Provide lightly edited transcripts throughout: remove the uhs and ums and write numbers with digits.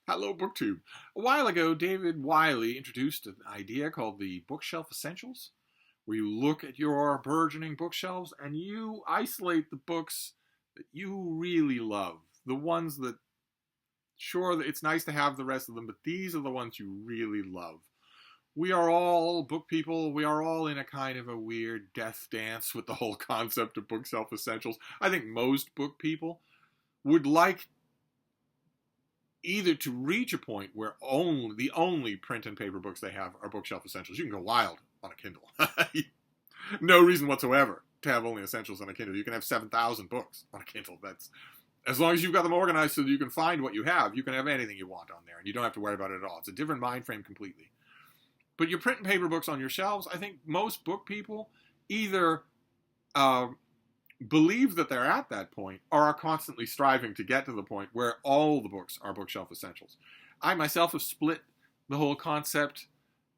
Hello, BookTube. A while ago, David Wiley introduced an idea called the Bookshelf Essentials, where you look at your burgeoning bookshelves and you isolate the books that you really love. The ones that, sure, it's nice to have the rest of them, but these are the ones you really love. We are all book people. We are all in a kind of a weird death dance with the whole concept of bookshelf essentials. I think most book people would like either to reach a point where the only print and paper books they have are bookshelf essentials. You can go wild on a Kindle. No reason whatsoever to have only essentials on a Kindle. You can have 7,000 books on a Kindle. That's as long as you've got them organized so that you can find what you have. You can have anything you want on there, and you don't have to worry about it at all. It's a different mind frame completely. But your print and paper books on your shelves, I think most book people either believe that they're at that point or are constantly striving to get to the point where all the books are bookshelf essentials. I myself have split the whole concept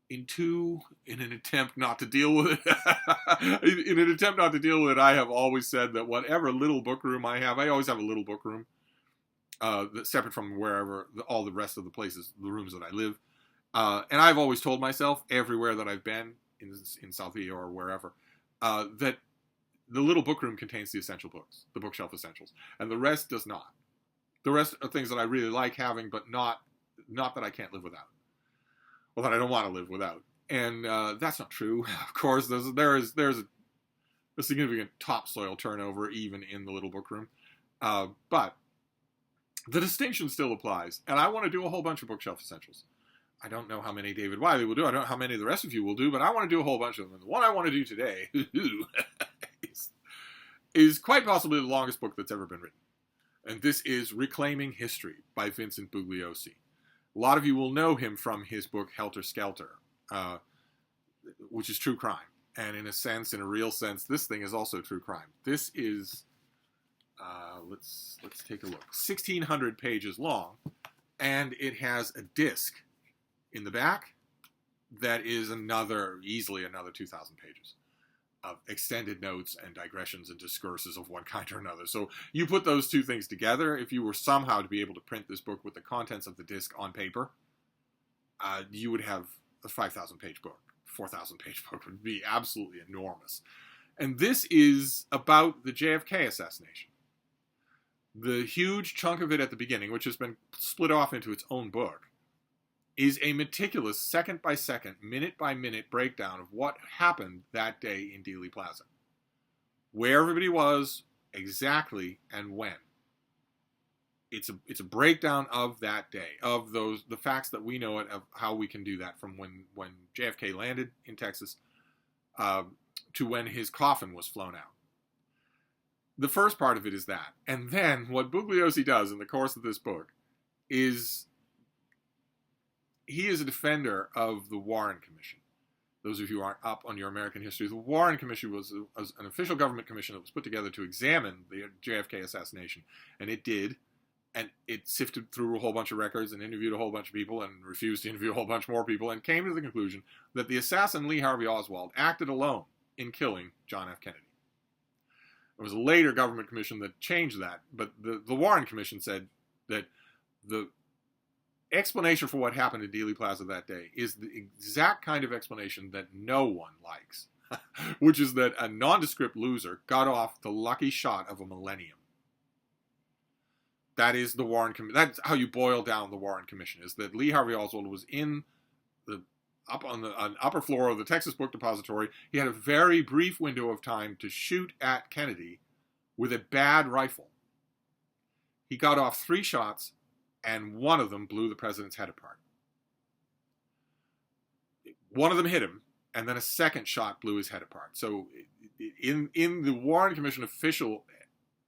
in two in an attempt not to deal with it. In an attempt not to deal with it, I have always said that whatever little book room I have, I always have a little book room that's separate from wherever all the rest of the places, the rooms that I live. And I've always told myself everywhere that I've been in Southie or wherever that the little book room contains the essential books, the bookshelf essentials, and the rest does not. The rest are things that I really like having, but not that I can't live without, or that I don't want to live without. And that's not true. Of course, there's a significant topsoil turnover even in the little book room, but the distinction still applies. And I want to do a whole bunch of bookshelf essentials. I don't know how many David Wiley will do. I don't know how many the rest of you will do, but I want to do a whole bunch of them. And the one I want to do today is quite possibly the longest book that's ever been written. And this is Reclaiming History by Vincent Bugliosi. A lot of you will know him from his book Helter Skelter, which is true crime. And in a real sense, this thing is also true crime. This is, let's take a look, 1,600 pages long, and it has a disc in the back that is easily another 2,000 pages of extended notes and digressions and discourses of one kind or another. So you put those two things together, if you were somehow to be able to print this book with the contents of the disc on paper, you would have a 5,000 page book. 4,000 page book would be absolutely enormous. And this is about the JFK assassination. The huge chunk of it at the beginning, which has been split off into its own book, is a meticulous second-by-second, minute-by-minute breakdown of what happened that day in Dealey Plaza. Where everybody was, exactly, and when. It's a breakdown of that day, of the facts that we know of how we can do that from when JFK landed in Texas to when his coffin was flown out. The first part of it is that. And then what Bugliosi does in the course of this book is he is a defender of the Warren Commission. Those of you who aren't up on your American history, the Warren Commission was an official government commission that was put together to examine the JFK assassination. And it did. And it sifted through a whole bunch of records and interviewed a whole bunch of people and refused to interview a whole bunch more people and came to the conclusion that the assassin Lee Harvey Oswald acted alone in killing John F. Kennedy. There was a later government commission that changed that, but the Warren Commission said that the explanation for what happened in Dealey Plaza that day is the exact kind of explanation that no one likes, which is that a nondescript loser got off the lucky shot of a millennium. That is the Warren Commission. That's how you boil down the Warren Commission, is that Lee Harvey Oswald was up on the upper floor of the Texas Book Depository. He had a very brief window of time to shoot at Kennedy with a bad rifle. He got off 3 shots, and one of them blew the president's head apart. One of them hit him, and then a second shot blew his head apart. So in the Warren Commission official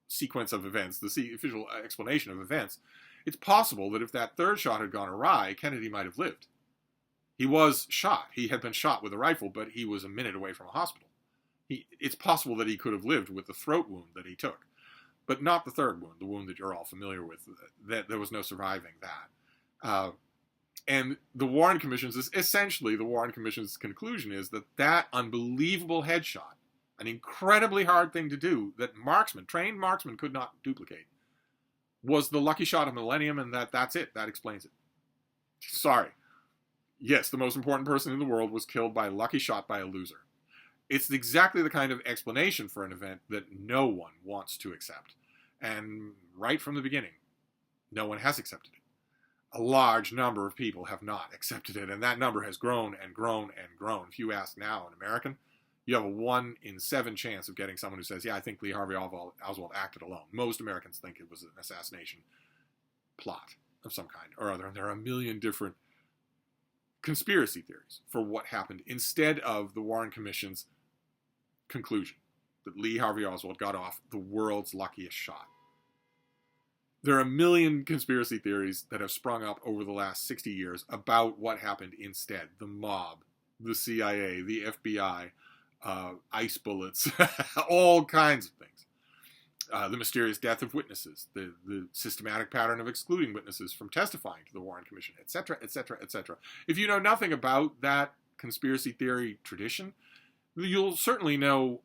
sequence of events, the official explanation of events, it's possible that if that third shot had gone awry, Kennedy might have lived. He was shot. He had been shot with a rifle, but he was a minute away from a hospital. It's possible that he could have lived with the throat wound that he took, but not the third wound, the wound that you're all familiar with, that there was no surviving that. And the Warren Commission's conclusion is that unbelievable headshot, an incredibly hard thing to do that trained marksmen could not duplicate, was the lucky shot of millennium, and that's it. That explains it. Sorry. Yes, the most important person in the world was killed by a lucky shot by a loser. It's exactly the kind of explanation for an event that no one wants to accept. And right from the beginning, no one has accepted it. A large number of people have not accepted it, and that number has grown and grown and grown. If you ask now an American, you have a 1 in 7 chance of getting someone who says, yeah, I think Lee Harvey Oswald acted alone. Most Americans think it was an assassination plot of some kind or other, and there are a million different conspiracy theories for what happened instead of the Warren Commission's conclusion that Lee Harvey Oswald got off the world's luckiest shot. There are a million conspiracy theories that have sprung up over the last 60 years about what happened instead. The mob, the CIA, the FBI, ice bullets, all kinds of things. The mysterious death of witnesses, the systematic pattern of excluding witnesses from testifying to the Warren Commission, etc., etc., etc. If you know nothing about that conspiracy theory tradition, you'll certainly know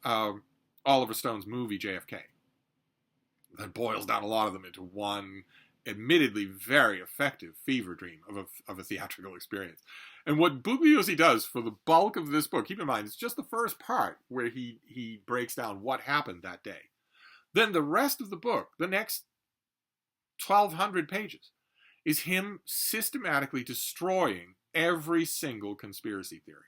Oliver Stone's movie JFK. That boils down a lot of them into one admittedly very effective fever dream of a theatrical experience. And what Bugliosi does for the bulk of this book, keep in mind, it's just the first part where he breaks down what happened that day. Then the rest of the book, the next 1,200 pages, is him systematically destroying every single conspiracy theory.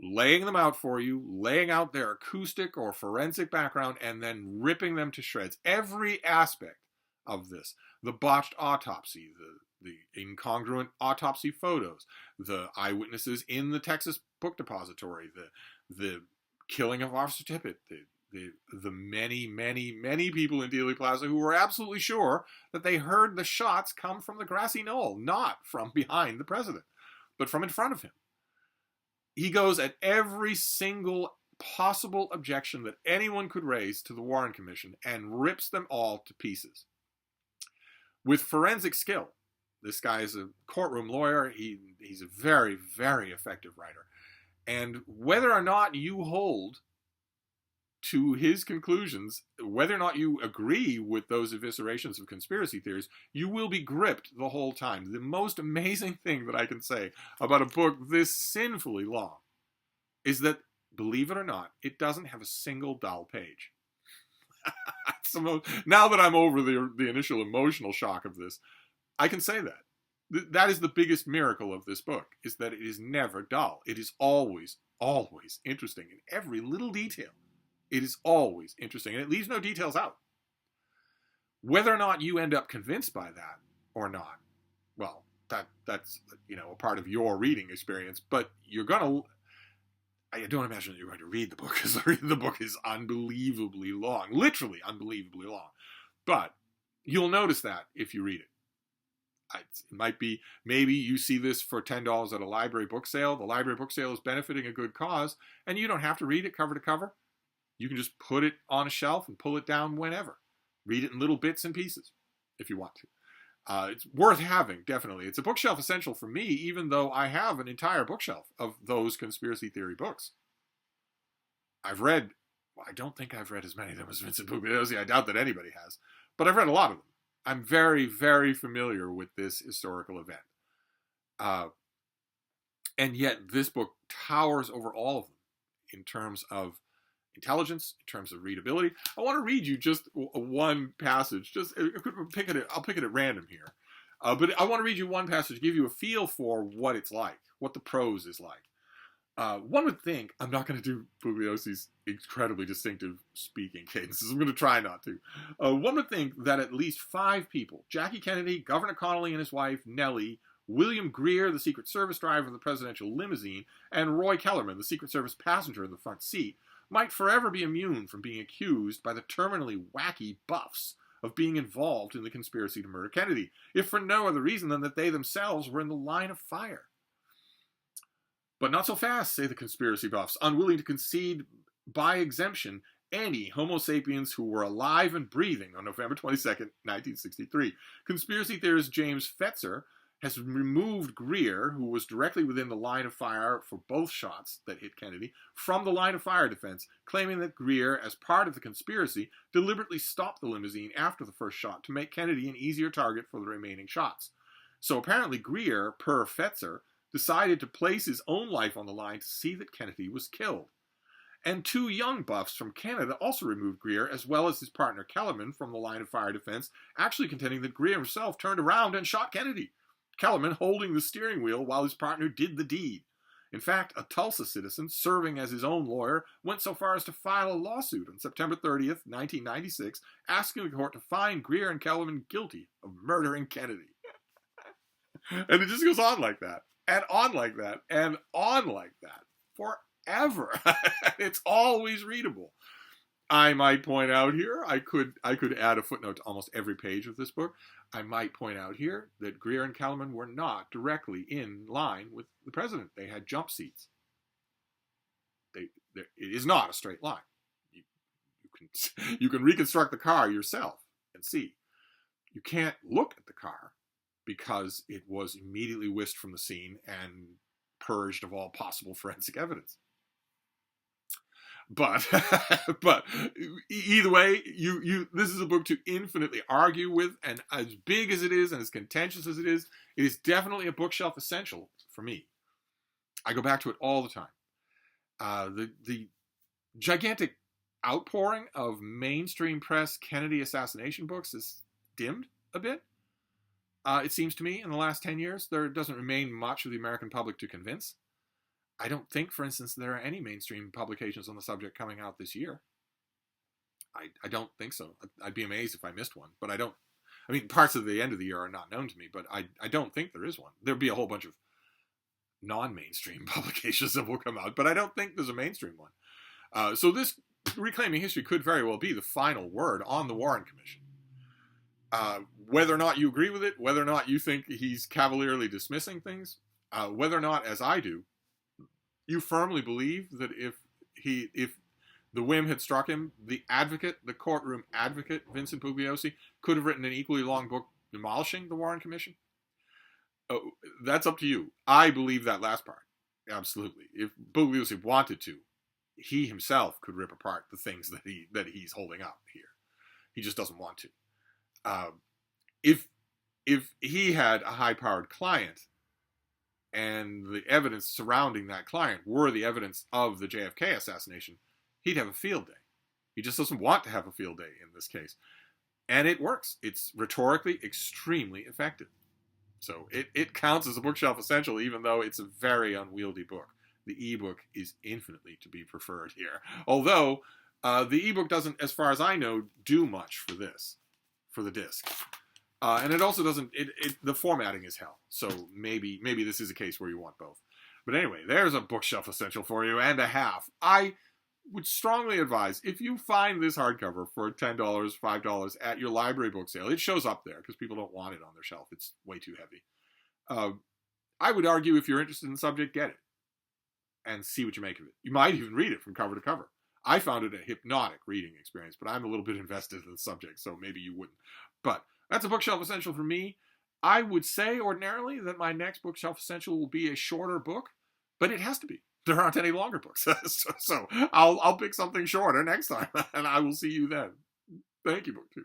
Laying them out for you, laying out their acoustic or forensic background, and then ripping them to shreds. Every aspect of this. The botched autopsy, the incongruent autopsy photos, the eyewitnesses in the Texas Book Depository, the killing of Officer Tippit, the many, many, many people in Dealey Plaza who were absolutely sure that they heard the shots come from the grassy knoll, not from behind the president, but from in front of him. He goes at every single possible objection that anyone could raise to the Warren Commission and rips them all to pieces. With forensic skill. This guy is a courtroom lawyer. He's a very, very effective writer. And whether or not you hold to his conclusions, whether or not you agree with those eviscerations of conspiracy theories, you will be gripped the whole time. The most amazing thing that I can say about a book this sinfully long is that, believe it or not, it doesn't have a single dull page. Now that I'm over the initial emotional shock of this, I can say that. That is the biggest miracle of this book, is that it is never dull. It is always, always interesting in every little detail. It is always interesting, and it leaves no details out. Whether or not you end up convinced by that or not, well, that's a part of your reading experience, but I don't imagine that you're going to read the book, because the book is unbelievably long, literally unbelievably long. But you'll notice that if you read it. It might be, maybe you see this for $10 at a library book sale. The library book sale is benefiting a good cause, and you don't have to read it cover to cover. You can just put it on a shelf and pull it down whenever. Read it in little bits and pieces if you want to. It's worth having, definitely. It's a bookshelf essential for me, even though I have an entire bookshelf of those conspiracy theory books. I don't think I've read as many of them as Vincent Bugliosi. I doubt that anybody has. But I've read a lot of them. I'm very, very familiar with this historical event. And yet this book towers over all of them in terms of intelligence, in terms of readability. I want to read you just one passage. I'll pick it at random here. But I want to read you one passage to give you a feel for what it's like, what the prose is like. One would think, I'm not going to do Bugliosi's incredibly distinctive speaking cadences. I'm going to try not to. One would think that at least 5 people, Jackie Kennedy, Governor Connolly and his wife, Nellie, William Greer, the Secret Service driver of the presidential limousine, and Roy Kellerman, the Secret Service passenger in the front seat, might forever be immune from being accused by the terminally wacky buffs of being involved in the conspiracy to murder Kennedy, if for no other reason than that they themselves were in the line of fire. But not so fast, say the conspiracy buffs, unwilling to concede by exemption any Homo sapiens who were alive and breathing on November 22nd, 1963. Conspiracy theorist James Fetzer has removed Greer, who was directly within the line of fire for both shots that hit Kennedy, from the line of fire defense, claiming that Greer, as part of the conspiracy, deliberately stopped the limousine after the first shot to make Kennedy an easier target for the remaining shots. So apparently Greer, per Fetzer, decided to place his own life on the line to see that Kennedy was killed. And 2 young buffs from Canada also removed Greer, as well as his partner Kellerman, from the line of fire defense, actually contending that Greer himself turned around and shot Kennedy, Kellerman holding the steering wheel while his partner did the deed. In fact, a Tulsa citizen, serving as his own lawyer, went so far as to file a lawsuit on September 30th, 1996, asking the court to find Greer and Kellerman guilty of murdering Kennedy. And it just goes on like that, and on like that, and on like that, forever. It's always readable. I might point out here, I could add a footnote to almost every page of this book. I might point out here that Greer and Kellerman were not directly in line with the president. They had jump seats. It is not a straight line. You can reconstruct the car yourself and see. You can't look at the car because it was immediately whisked from the scene and purged of all possible forensic evidence. But either way, this is a book to infinitely argue with, and as big as it is and as contentious as it is definitely a bookshelf essential for me. I go back to it all the time. The gigantic outpouring of mainstream press Kennedy assassination books is dimmed a bit. It seems to me in the last 10 years, there doesn't remain much of the American public to convince. I don't think, for instance, there are any mainstream publications on the subject coming out this year. I don't think so. I'd be amazed if I missed one, but I don't. I mean, parts of the end of the year are not known to me, but I don't think there is one. There'll be a whole bunch of non-mainstream publications that will come out, but I don't think there's a mainstream one. So this Reclaiming History could very well be the final word on the Warren Commission. Whether or not you agree with it, whether or not you think he's cavalierly dismissing things, whether or not, as I do, you firmly believe that if the whim had struck him, the courtroom advocate, Vincent Bugliosi, could have written an equally long book demolishing the Warren Commission? Oh, that's up to you. I believe that last part. Absolutely. If Bugliosi wanted to, he himself could rip apart the things that he's holding up here. He just doesn't want to. If he had a high-powered client, and the evidence surrounding that client were the evidence of the JFK assassination, he'd have a field day. He just doesn't want to have a field day in this case. And it works. It's rhetorically extremely effective. So it counts as a bookshelf essential, even though it's a very unwieldy book. The ebook is infinitely to be preferred here. Although, the ebook doesn't, as far as I know, do much for the disc. And it also doesn't, the formatting is hell. So maybe this is a case where you want both. But anyway, there's a bookshelf essential for you and a half. I would strongly advise, if you find this hardcover for $10, $5 at your library book sale, it shows up there because people don't want it on their shelf. It's way too heavy. I would argue if you're interested in the subject, get it and see what you make of it. You might even read it from cover to cover. I found it a hypnotic reading experience, but I'm a little bit invested in the subject, so maybe you wouldn't. But that's a bookshelf essential for me. I would say ordinarily that my next bookshelf essential will be a shorter book, but it has to be. There aren't any longer books. so I'll pick something shorter next time, and I will see you then. Thank you, BookTube.